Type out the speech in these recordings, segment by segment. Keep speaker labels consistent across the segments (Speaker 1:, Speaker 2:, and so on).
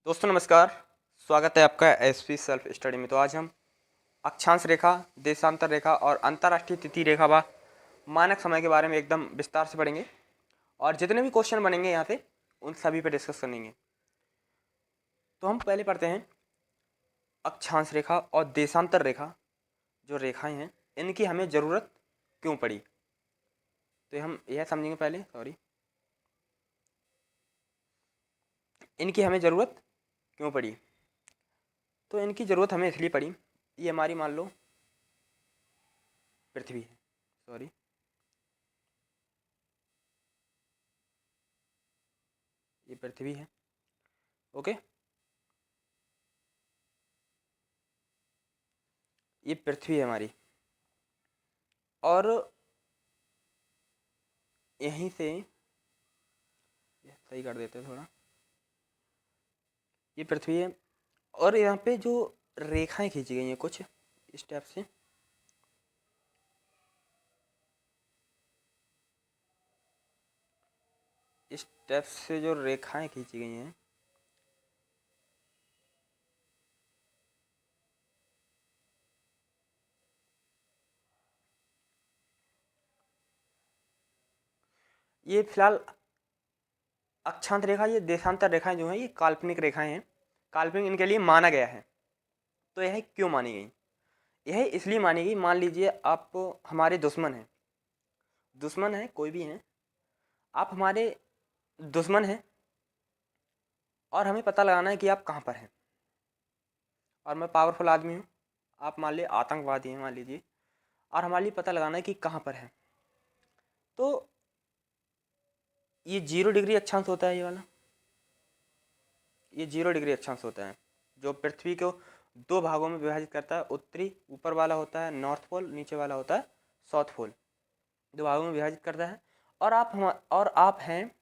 Speaker 1: दोस्तों नमस्कार। स्वागत है आपका एसपी सेल्फ स्टडी में। तो आज हम अक्षांश रेखा, देशांतर रेखा और अंतर्राष्ट्रीय तिथि रेखा व मानक समय के बारे में एकदम विस्तार से पढ़ेंगे और जितने भी क्वेश्चन बनेंगे यहाँ से उन सभी पे डिस्कस करेंगे। तो हम पहले पढ़ते हैं अक्षांश रेखा और देशांतर रेखा जो रेखाएं हैं इनकी हमें ज़रूरत क्यों पड़ी। तो हम यह समझेंगे पहले इनकी हमें ज़रूरत क्यों पड़ी। तो इनकी ज़रूरत हमें इसलिए पड़ी, ये हमारी मान लो पृथ्वी है, ये पृथ्वी है। ओके, ये पृथ्वी है हमारी और यहीं से सही कर देते हैं थोड़ा। ये पृथ्वी है और यहाँ पे जो रेखाएं खींची गई हैं कुछ इस टाइप से, इस टाइप से जो रेखाएं खींची गई हैं ये फिलहाल अक्षांश रेखा, ये देशांतर रेखाएं जो हैं ये काल्पनिक रेखाएं हैं, काल्पनिक इनके लिए माना गया है। तो यह क्यों मानी गई? यह इसलिए मानी गई, मान लीजिए आप हमारे दुश्मन हैं कोई भी हैं, आप हमारे दुश्मन हैं और हमें पता लगाना है कि आप कहाँ पर हैं और मैं पावरफुल आदमी हूँ, आप मान लीजिए आतंकवादी हैं मान लीजिए, और हमारे लिए पता लगाना है कि कहाँ पर है। तो ये 0 डिग्री अक्षांश होता है, ये वाला ये 0 डिग्री अक्षांश होता है जो पृथ्वी को दो भागों में विभाजित करता है। उत्तरी ऊपर वाला होता है नॉर्थ पोल, नीचे वाला होता है साउथ पोल, दो भागों में विभाजित करता है। और आप हैं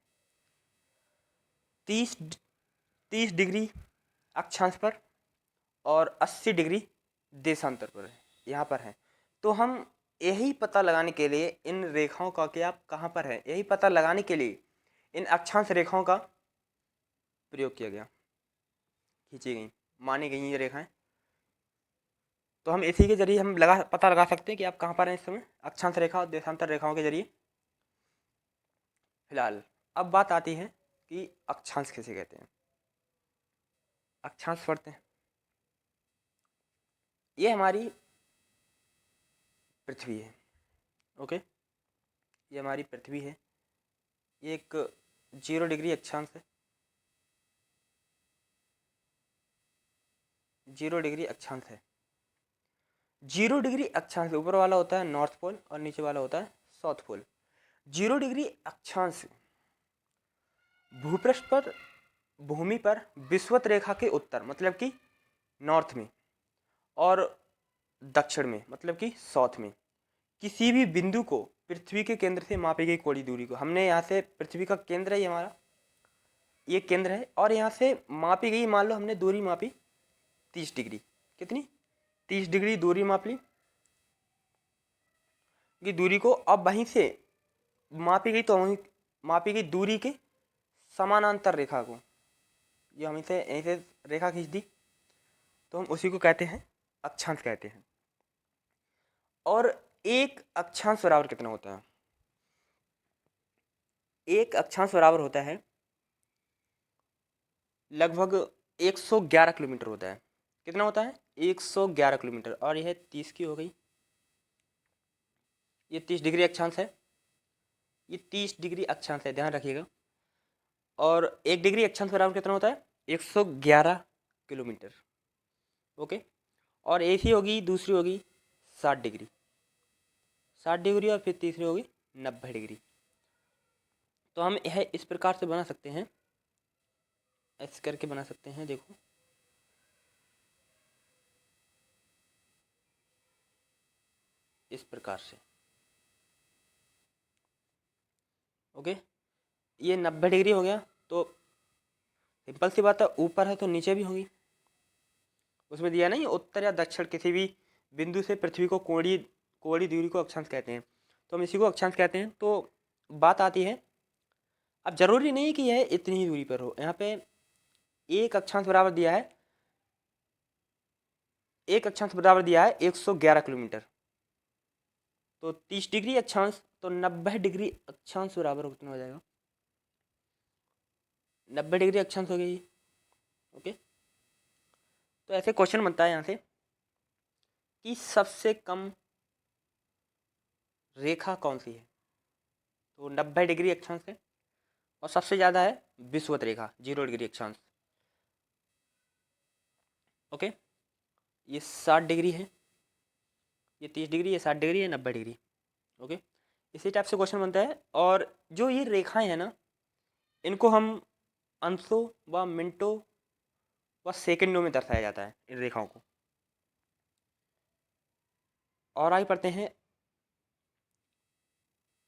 Speaker 1: 30 डिग्री अक्षांश पर और 80 डिग्री देशांतर पर है, यहाँ पर है। तो हम यही पता लगाने के लिए इन रेखाओं का कि आप कहाँ पर हैं, यही पता लगाने के लिए इन अक्षांश रेखाओं का प्रयोग किया गया, खींची गई, मानी गई ये रेखाएं। तो हम इसी के जरिए हम पता लगा सकते हैं कि आप कहाँ पर हैं इस समय, अक्षांश रेखा और देशांतर रेखाओं के जरिए। फिलहाल अब बात आती है कि अक्षांश किसे कहते हैं। अक्षांश पढ़ते हैं। ये हमारी पृथ्वी है। ओके, ये हमारी पृथ्वी है, ये एक 0 डिग्री अक्षांश है। 0 डिग्री अक्षांश है। 0 डिग्री अक्षांश ऊपर वाला होता है नॉर्थ पोल और नीचे वाला होता है साउथ पोल। 0 डिग्री अक्षांश भूपृष्ठ पर, भूमि पर विषुवत रेखा के उत्तर मतलब कि नॉर्थ में और दक्षिण में मतलब कि साउथ में किसी भी बिंदु को पृथ्वी के केंद्र से मापी गई कोणीय दूरी को, हमने यहाँ से पृथ्वी का केंद्र है ये हमारा, ये केंद्र है और यहाँ से मापी गई, मान लो हमने दूरी मापी 30 डिग्री, कितनी 30 डिग्री दूरी माप ली कि दूरी को, अब वहीं से मापी गई तो वहीं मापी गई दूरी के समानांतर रेखा को, ये हम इसे यहीं से रेखा खींच दी तो हम उसी को कहते हैं अक्षांश कहते हैं। और एक अक्षांश बराबर कितना होता है? एक अक्षांश बराबर होता है लगभग 111 किलोमीटर होता है। कितना होता है? 111 किलोमीटर। और यह 30 की हो गई, ये 30 डिग्री अक्षांश है, ये 30 डिग्री अक्षांश है, ध्यान रखिएगा। और 1 डिग्री अक्षांश बराबर कितना होता है? 111 किलोमीटर। ओके, और ऐसी होगी, दूसरी होगी 60 डिग्री, 60 डिग्री, और फिर तीसरी होगी 90 डिग्री। तो हम यह इस प्रकार से बना सकते हैं, ऐसे करके बना सकते हैं, देखो इस प्रकार से। ओके, ये 90 डिग्री हो गया। तो सिंपल सी बात है, ऊपर है तो नीचे भी होगी, उसमें दिया नहीं उत्तर या दक्षिण किसी भी बिंदु से पृथ्वी को कोणीय दूरी को अक्षांश कहते हैं, तो हम इसी को अक्षांश कहते हैं। तो बात आती है, अब जरूरी नहीं कि यह इतनी ही दूरी पर हो, यहाँ पे एक अक्षांश बराबर दिया है, एक अक्षांश बराबर दिया है 111 किलोमीटर। तो 30 डिग्री अक्षांश, तो 90 डिग्री अक्षांश बराबर कितना हो जाएगा? 90 डिग्री अक्षांश हो गया ये। ओके, तो ऐसे क्वेश्चन बनता है यहाँ से कि सबसे कम रेखा कौन सी है, तो 90 डिग्री अक्षांश है, और सबसे ज़्यादा है विषुवत रेखा 0 डिग्री अक्षांश। ओके, ये 60 डिग्री है, ये 30 डिग्री, ये 60 डिग्री, ये 90 डिग्री। ओके, इसी टाइप से क्वेश्चन बनता है। और जो ये रेखाएं हैं ना, इनको हम अंशों व मिनटों व सेकंडों में दर्शाया जाता है इन रेखाओं को। और आगे पढ़ते हैं,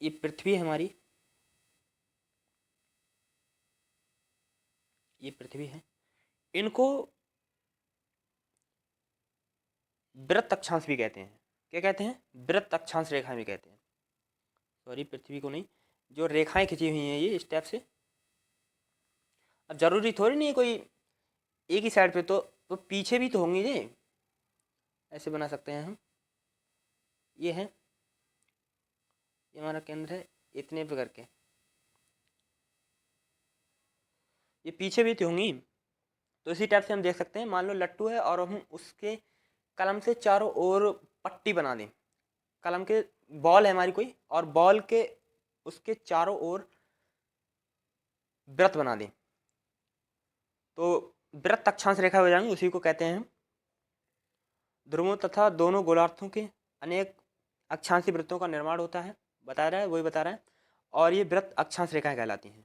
Speaker 1: ये पृथ्वी है हमारी, ये पृथ्वी है, इनको वृत्त अक्षांश भी कहते हैं। क्या कहते हैं? वृत्त अक्षांश रेखाएं भी कहते हैं। सॉरी, पृथ्वी को नहीं, जो रेखाएं खींची हुई हैं ये इस टाइप से। अब जरूरी थोड़ी नहीं है कोई एक ही साइड पे, तो पीछे भी तो होंगे ये, ऐसे बना सकते हैं हम। ये है, ये हमारा केंद्र है, इतने पे करके ये पीछे भी तो होंगी। तो इसी टाइप से हम देख सकते हैं, मान लो लट्टू है और हम उसके कलम से चारों ओर पट्टी बना दें। कलम के बॉल है हमारी कोई, और बॉल के उसके चारों ओर वृत्त बना दें, तो वृत्त अक्षांश रेखा हो जाएंगे। उसी को कहते हैं हम ध्रुवों तथा दोनों गोलार्धों के अनेक अक्षांशी वृत्तों का निर्माण होता है, बता रहा है, वही बता रहा है। और ये वृत्त अक्षांश रेखाएं कहलाती हैं।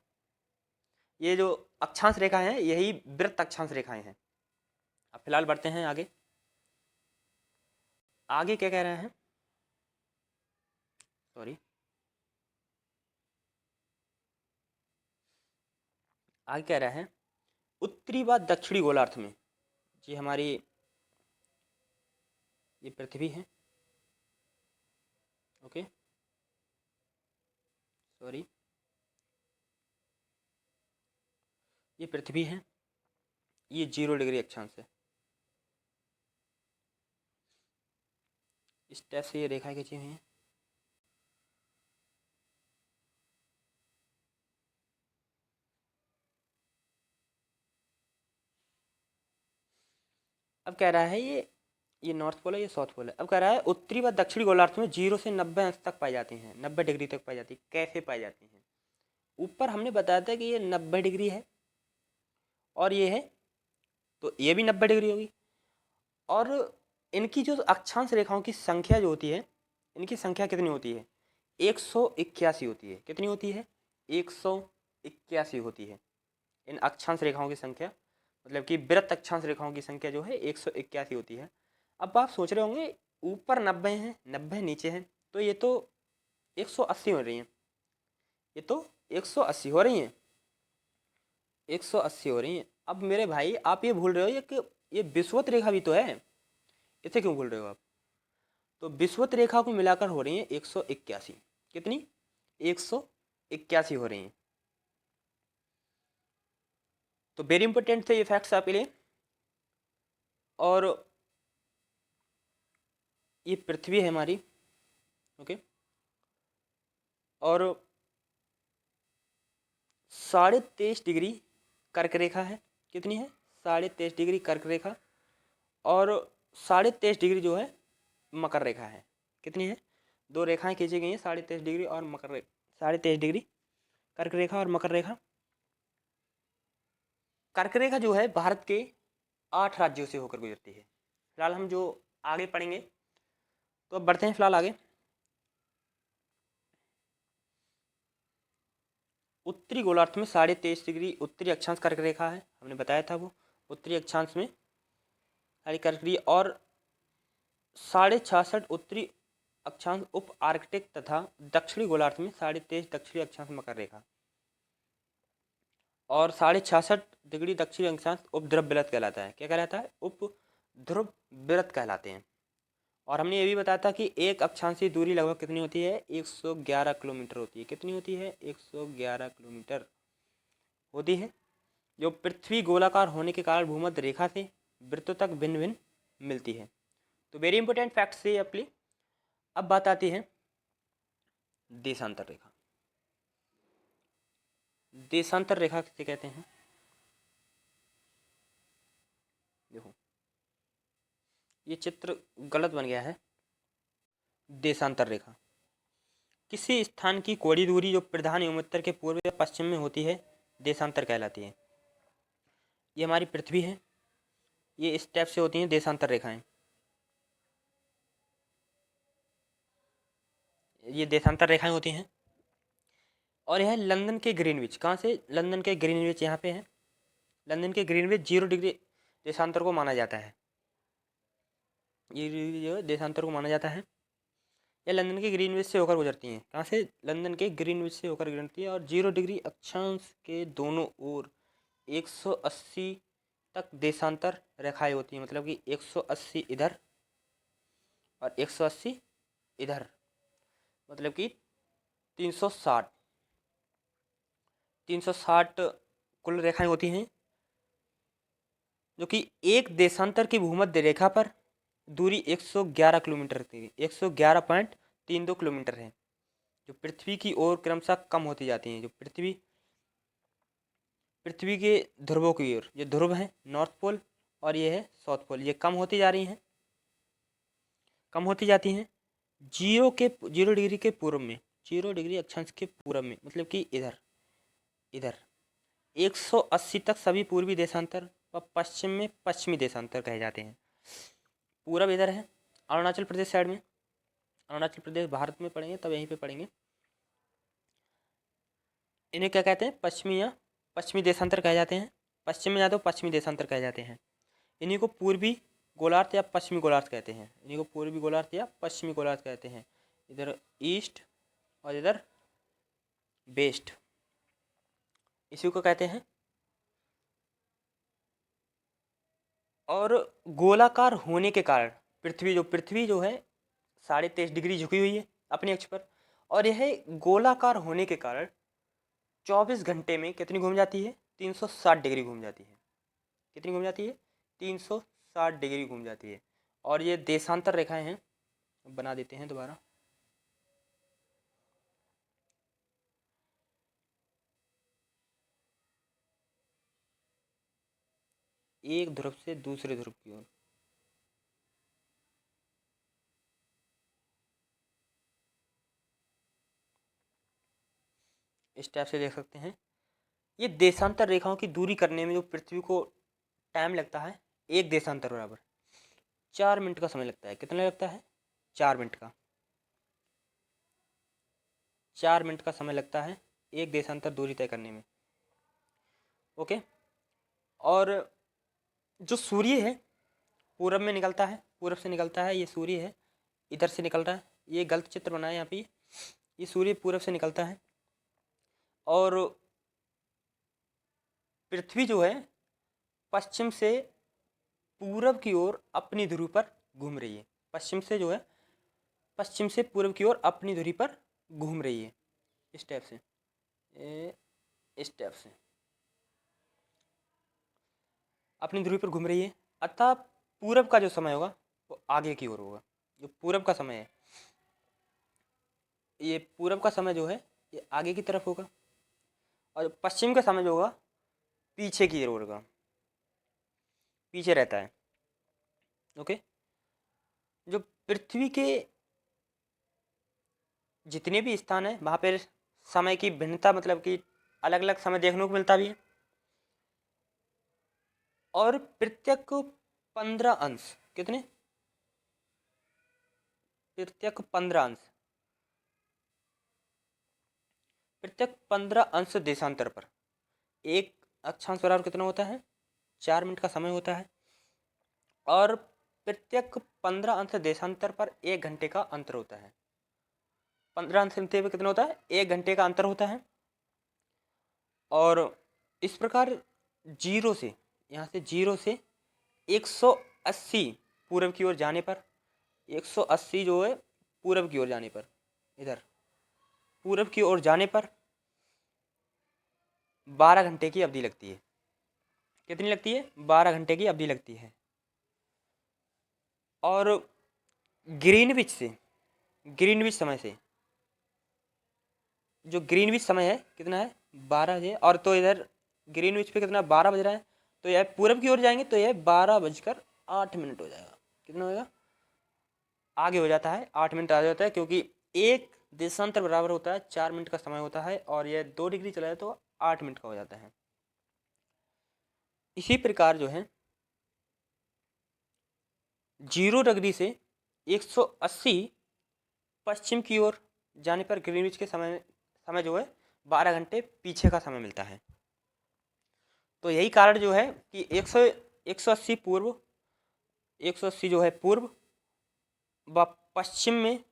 Speaker 1: ये जो अक्षांश रेखा है यही वृत्त अक्षांश रेखाएं हैं। अब फिलहाल बढ़ते हैं आगे। आगे क्या कह रहे हैं? सॉरी, आगे कह रहा है उत्तरी व दक्षिणी गोलार्ध में, जी हमारी ये पृथ्वी है। ओके, सॉरी, ये पृथ्वी है, ये 0 डिग्री अक्षांश है। इस टाइप से ये रेखाएं खींची हुई हैं। अब कह रहा है ये नॉर्थ पोल है, ये साउथ पोल है। अब कह रहा है उत्तरी व दक्षिणी गोलार्ध में 0 से 90 अंश तक पाई जाती हैं, 90 डिग्री तक पाई जाती है। कैसे पाई जाती हैं? ऊपर हमने बताया था कि ये 90 डिग्री है और ये है, तो ये भी 90 डिग्री होगी। और इनकी जो अक्षांश रेखाओं की संख्या जो होती है, इनकी संख्या कितनी होती है? 181 होती है। कितनी होती है? 181 होती है इन अक्षांश रेखाओं की संख्या, मतलब कि वृत्त अक्षांश रेखाओं की संख्या जो है 181 होती है। अब आप सोच रहे होंगे ऊपर 90 है, 90 नीचे है, तो ये तो 180 हो रही हैं, ये तो 180 हो रही हैं, 180 हो रही हैं। अब मेरे भाई आप ये भूल रहे हो कि ये विषुवत रेखा भी तो है, इसे क्यों भूल रहे हो आप? तो विषुवत रेखा को मिलाकर हो रही है 181। कितनी? 181 हो रही हैं। तो वेरी इंपॉर्टेंट थे ये फैक्ट्स आपके लिए। और ये पृथ्वी है हमारी, ओके, और 23.5 डिग्री कर्क रेखा है। कितनी है? 23.5 डिग्री कर्क रेखा, और 23.5 डिग्री जो है मकर रेखा है। कितनी है? दो रेखाएं खींची गई हैं, 23.5 डिग्री और मकर रेखा, 23.5 डिग्री कर्क रेखा और मकर रेखा। कर्क रेखा जो है भारत के 8 राज्यों से होकर गुजरती है। फिलहाल हम जो आगे पढ़ेंगे, तो अब बढ़ते हैं फिलहाल आगे। उत्तरी गोलार्ध में 23.5 डिग्री उत्तरी अक्षांश कर्क रेखा है, हमने बताया था वो उत्तरी अक्षांश में सारी कर्क रेखा, और 66.5 उत्तरी अक्षांश उप आर्कटिक तथा दक्षिणी गोलार्ध में 23.5 दक्षिणी अक्षांश मकर रेखा, और 66.5 डिग्री दक्षिणी अक्षांश उपध्रुव वृत्त कहलाता है। क्या कहलाता है? उपध्रुव वृत्त कहलाते हैं। और हमने ये भी बताया था कि एक अक्षांशीय दूरी लगभग कितनी होती है? 111 किलोमीटर होती है। कितनी होती है? 111 किलोमीटर होती है। जो पृथ्वी गोलाकार होने के कारण भूमध्य रेखा से वृत्तों तक भिन्न भिन्न मिलती है। तो वेरी इंपॉर्टेंट फैक्ट से अपनी। अब बात आती है देशांतर रेखा। देशांतर रेखा किसे कहते हैं? देखो ये चित्र गलत बन गया है। देशांतर रेखा किसी स्थान की कोणीय दूरी जो प्रधान एवं उत्तर के पूर्व या पश्चिम में होती है देशांतर कहलाती है। ये हमारी पृथ्वी है, ये इस टाइप से होती हैं देशांतर रेखाएं। ये देशांतर रेखाएं होती हैं। और यह लंदन के ग्रीनविच, कहाँ से? लंदन के ग्रीनविच यहाँ पे है। लंदन के ग्रीनविच 0 डिग्री देशांतर को माना जाता है। ये जो देशांतर को माना जाता है, यह लंदन के ग्रीनविच से होकर गुजरती हैं। कहाँ से? लंदन के ग्रीनविच से होकर गुजरती है। और 0 डिग्री अक्षांश के दोनों ओर 180 तक देशांतर रेखाएं होती हैं। मतलब कि 180 इधर और 180 इधर, मतलब कि 360 कुल रेखाएं होती हैं, जो कि एक देशांतर की भूमध्य रेखा पर दूरी 111 किलोमीटर थी। 111.32 किलोमीटर है, जो पृथ्वी की ओर क्रमशः कम होती जाती हैं। जो पृथ्वी के ध्रुवों की ओर, ये ध्रुव है नॉर्थ पोल और ये है साउथ पोल, ये कम होती जा रही हैं, कम होती जाती हैं। 0 डिग्री के पूर्व में, 0 डिग्री अक्षांश के पूर्व में, मतलब कि इधर 180 तक सभी पूर्वी देशांतर व पश्चिम में पश्चिमी देशांतर कहे जाते हैं। पूरब इधर है अरुणाचल प्रदेश साइड में। अरुणाचल प्रदेश भारत में पढ़ेंगे तब यहीं पे पढ़ेंगे। इन्हें क्या कहते हैं? पश्चिमी या पश्चिमी देशांतर कहे जाते हैं। पश्चिम में या तो पश्चिमी देशांतर कहे जाते हैं। इन्हीं को पूर्वी गोलार्ध या पश्चिमी गोलार्ध कहते हैं। इन्हीं को पूर्वी गोलार्ध या पश्चिमी गोलार्ध कहते हैं। इधर ईस्ट और इधर वेस्ट, इसी को कहते हैं। और गोलाकार होने के कारण पृथ्वी जो है 23.5 डिग्री झुकी हुई है अपने अक्ष पर। और यह गोलाकार होने के कारण 24 घंटे में कितनी घूम जाती है? 360 डिग्री घूम जाती है। कितनी घूम जाती है? 360 डिग्री घूम जाती है। और ये देशांतर रेखाएं हैं, बना देते हैं दोबारा। एक ध्रुव से दूसरे ध्रुव की ओर। इस टाइप से देख सकते हैं। ये देशांतर रेखाओं की दूरी करने में जो पृथ्वी को टाइम लगता है, एक देशांतर बराबर 4 मिनट का समय लगता है। कितना लगता है? 4 मिनट का। 4 मिनट का समय लगता है एक देशांतर दूरी तय करने में। ओके। और जो सूर्य है पूरब में निकलता है, पूरब से निकलता है। ये सूर्य है, इधर से निकल रहा है। ये गलत चित्र बना है यहाँ पे। ये सूर्य पूरब से निकलता है और पृथ्वी जो है पश्चिम से पूरब की ओर अपनी धुरी पर घूम रही है। पश्चिम से जो है पश्चिम से पूर्व की ओर अपनी धुरी पर घूम रही है। इस टाइप से, इस टाइप से अपनी धुरी पर घूम रही है। अतः पूरब का जो समय होगा वो आगे की ओर होगा। जो पूरब का समय है, ये पूरब का समय जो है ये आगे की तरफ होगा। और पश्चिम का समय जो होगा पीछे की ओर होगा, पीछे रहता है। ओके। जो पृथ्वी के जितने भी स्थान है वहाँ पर समय की भिन्नता, मतलब कि अलग अलग समय देखने को मिलता भी है। और प्रत्येक 15 अंश, कितने? प्रत्येक 15 अंश, प्रत्येक 15 अंश देशांतर पर एक अक्षांश बराबर कितना होता है? 4 मिनट का समय होता है। और प्रत्येक 15 अंश देशांतर पर 1 घंटे का अंतर होता है। 15 अंश मिलते हुए कितना होता है? 1 घंटे का अंतर होता है। और इस प्रकार जीरो से, यहाँ से 0 से 180 पूर्व की ओर जाने पर, 180 जो है पूरब की ओर जाने पर, इधर पूरब की ओर जाने पर 12 घंटे की अवधि लगती है। कितनी लगती है? 12 घंटे की अवधि लगती है। और ग्रीनविच से, ग्रीनविच समय से, जो ग्रीनविच समय है कितना है? 12 बजे। और तो इधर ग्रीनविच पे कितना 12 बज रहा है, तो यह पूरब की ओर जाएंगे तो यह 12:08 हो जाएगा। कितना होगा? आगे हो जाता है, 8 मिनट आगे होता है, क्योंकि एक देशांतर बराबर होता है 4 मिनट का समय होता है, और यह 2 डिग्री चला जाए तो 8 मिनट का हो जाता है। इसी प्रकार जो है 0 डिग्री से 180 पश्चिम की ओर जाने पर ग्रीनविच के समय जो है 12 घंटे पीछे का समय मिलता है। तो यही कारण जो है कि 180 पूर्व, 180 जो है पूर्व व पश्चिम में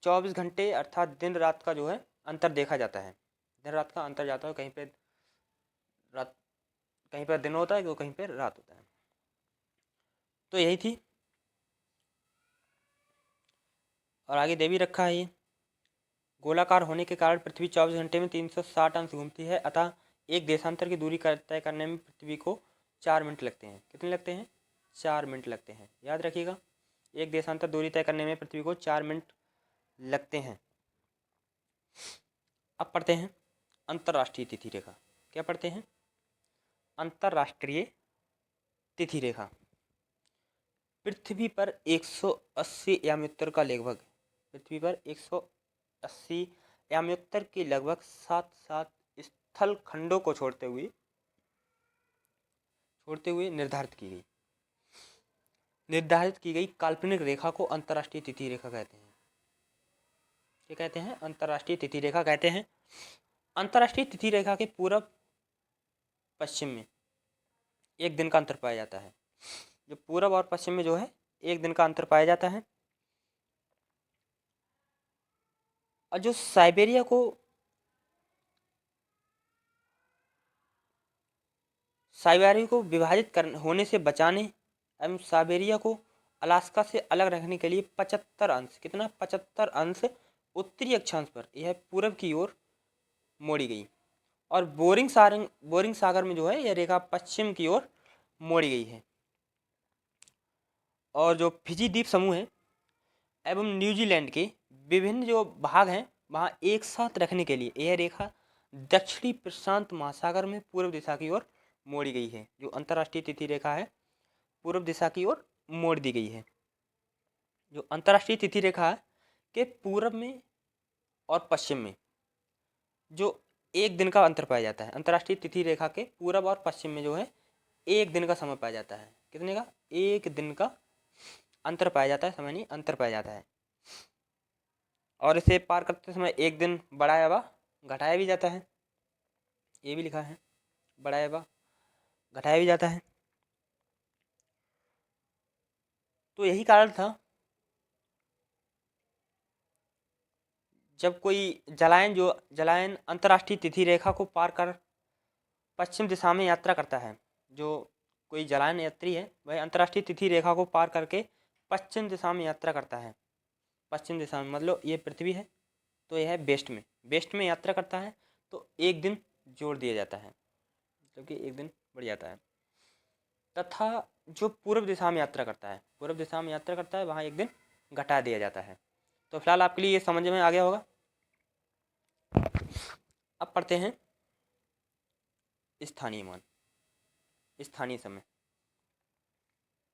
Speaker 1: 24 घंटे अर्थात दिन रात का जो है अंतर देखा जाता है। दिन रात का अंतर जाता है, कहीं पे रात, कहीं पर दिन होता है तो कहीं पर रात होता है। तो यही थी, और आगे दे भी रखा है ये। गोलाकार होने के कारण पृथ्वी 24 घंटे में 360 अंश घूमती है, अतः एक देशांतर की दूरी तय करने में पृथ्वी को 4 मिनट लगते हैं। कितने लगते हैं? 4 मिनट लगते हैं, याद रखिएगा। एक देशांतर दूरी तय करने में पृथ्वी को 4 मिनट लगते हैं। अब पढ़ते हैं अंतर्राष्ट्रीय तिथि रेखा। क्या पढ़ते हैं? अंतर्राष्ट्रीय तिथि रेखा। पृथ्वी पर 180 याम्योत्तर का लगभग, पृथ्वी पर 180 याम्योत्तर के लगभग 7 स्थल खंडों को छोड़ते हुए निर्धारित की गई काल्पनिक रेखा को अंतर्राष्ट्रीय तिथि रेखा कहते हैं। क्या कहते हैं? अंतर्राष्ट्रीय तिथि रेखा कहते हैं। अंतर्राष्ट्रीय तिथि रेखा के पूरब पश्चिम में एक दिन का अंतर पाया जाता है। जो पूरब और पश्चिम में जो है एक दिन का अंतर पाया जाता है। और जो साइबेरिया को विभाजित होने से बचाने एवं साइबेरिया को अलास्का से अलग रखने के लिए 75 अंश, कितना? 75 अंश उत्तरी अक्षांश पर यह पूरब की ओर मोड़ी गई। और बोरिंग सागर में जो है यह रेखा पश्चिम की ओर मोड़ी गई है। और जो फिजी द्वीप समूह है एवं न्यूजीलैंड के विभिन्न जो भाग हैं वहाँ एक साथ रखने के लिए यह रेखा दक्षिणी प्रशांत महासागर में पूर्व दिशा की ओर मोड़ी गई है। जो अंतर्राष्ट्रीय तिथि रेखा है पूर्व दिशा की ओर मोड़ दी गई है। जो अंतर्राष्ट्रीय तिथि रेखा है के पूर्व में और पश्चिम में जो एक दिन का अंतर पाया जाता है, अंतर्राष्ट्रीय तिथि रेखा के पूरब और पश्चिम में जो है एक दिन का समय पाया जाता है। कितने का? एक दिन का अंतर पाया जाता है, समय नहीं अंतर पाया जाता है। और इसे पार करते समय एक दिन बढ़ाया व घटाया भी जाता है, ये भी लिखा है, बढ़ाया व घटाया भी जाता है। तो यही कारण था जब कोई जलायन अंतर्राष्ट्रीय तिथि रेखा को पार कर पश्चिम दिशा में यात्रा करता है, जो कोई जलायन यात्री है वह अंतर्राष्ट्रीय तिथि रेखा को पार करके पश्चिम दिशा में यात्रा करता है। पश्चिम दिशा में मतलब ये पृथ्वी है तो यह है वेस्ट में यात्रा करता है, तो एक दिन जोड़ दिया जाता है, क्योंकि एक दिन बढ़ जाता है। तथा जो पूर्व दिशा में यात्रा करता है वहाँ एक दिन घटा दिया जाता है। तो फिलहाल आपके लिए ये समझ में आ गया होगा। अब पढ़ते हैं स्थानीय मान, स्थानीय समय।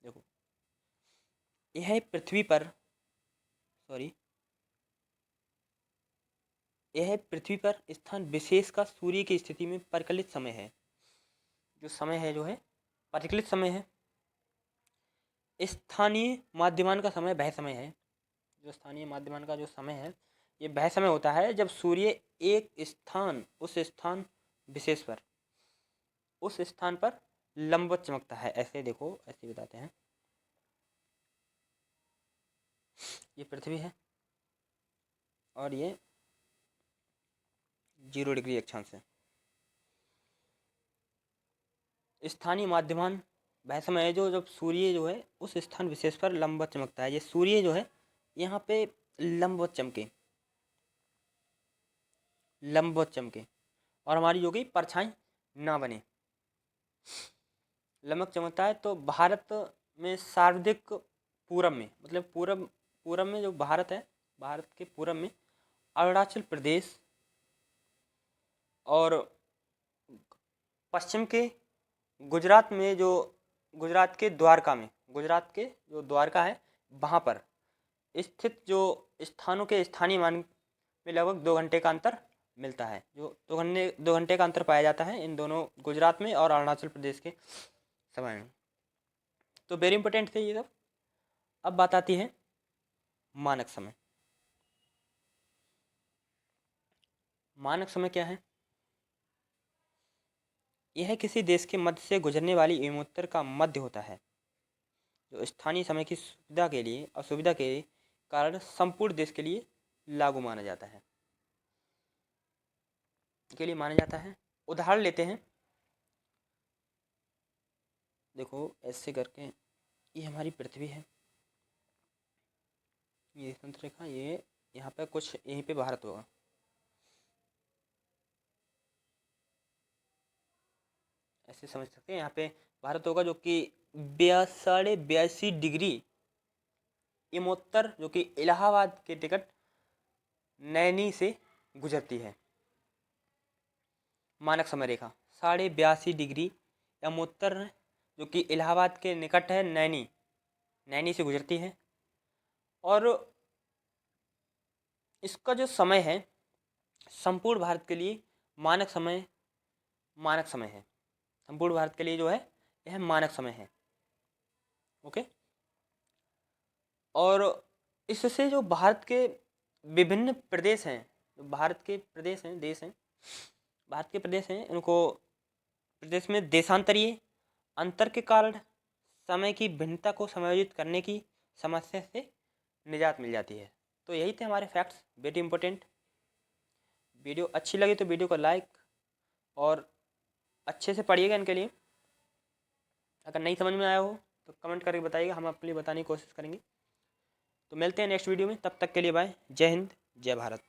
Speaker 1: देखो यह पृथ्वी पर स्थान विशेष का सूर्य की स्थिति में परिकलित समय है। जो समय है जो है परिकलित समय है। स्थानीय माध्यमान का समय वह समय है, जो स्थानीय माध्यमान का जो समय है ये वह समय होता है जब सूर्य उस स्थान पर लंबवत चमकता है। ऐसे देखो, ऐसे बताते हैं, ये पृथ्वी है और ये 0 डिग्री अक्षांश है। स्थानीय माध्यमान वह समय है जो जब सूर्य जो है उस स्थान विशेष पर लंबवत चमकता है। ये सूर्य जो है यहाँ पे लंबवत चमके और हमारी जो कि परछाई ना बने। लमक चमकता है तो भारत में सर्वाधिक पूरब में, मतलब पूरब पूरब में जो भारत है, भारत के पूरब में अरुणाचल प्रदेश और पश्चिम के गुजरात में, जो गुजरात के द्वारका में, गुजरात के जो द्वारका है वहाँ पर स्थित जो स्थानों के स्थानीय मान में लगभग 2 घंटे का अंतर मिलता है। जो 2 घंटे का अंतर पाया जाता है इन दोनों, गुजरात में और अरुणाचल प्रदेश के समय में। तो वेरी इंपॉर्टेंट थे ये सब। अब बात आती है मानक समय। मानक समय क्या है? यह किसी देश के मध्य से गुजरने वाली विमुत्तर का मध्य होता है, जो स्थानीय समय की सुविधा के लिए असुविधा के कारण संपूर्ण देश के लिए लागू माना जाता है, के लिए माना जाता है। उदाहरण लेते हैं, देखो ऐसे करके ये हमारी पृथ्वी है, ये देशांतर रेखा, ये यहाँ पे कुछ यहीं पे भारत होगा, ऐसे समझ सकते हैं। यहाँ पे भारत होगा जो कि 82.82 डिग्री इमोत्तर, जो कि इलाहाबाद के टिकट नैनी से गुजरती है। मानक समय रेखा 82.82 डिग्री यमोत्तर, जो कि इलाहाबाद के निकट है, नैनी, नैनी से गुजरती है। और इसका जो समय है संपूर्ण भारत के लिए मानक समय, मानक समय है। संपूर्ण भारत के लिए जो है यह मानक समय है। ओके। और इससे जो भारत के विभिन्न प्रदेश हैं, जो भारत के प्रदेश हैं, देश हैं, भारत के प्रदेश हैं, इनको प्रदेश में देशांतरीय अंतर के कारण समय की भिन्नता को समायोजित करने की समस्या से निजात मिल जाती है। तो यही थे हमारे फैक्ट्स, वेरी इंपॉर्टेंट। वीडियो अच्छी लगी तो वीडियो को लाइक और अच्छे से पढ़िएगा इनके लिए। अगर नहीं समझ में आया हो तो कमेंट करके बताइएगा, हम अपने लिए बताने की कोशिश करेंगे। तो मिलते हैं नेक्स्ट वीडियो में, तब तक के लिए बाय। जय हिंद, जय भारत।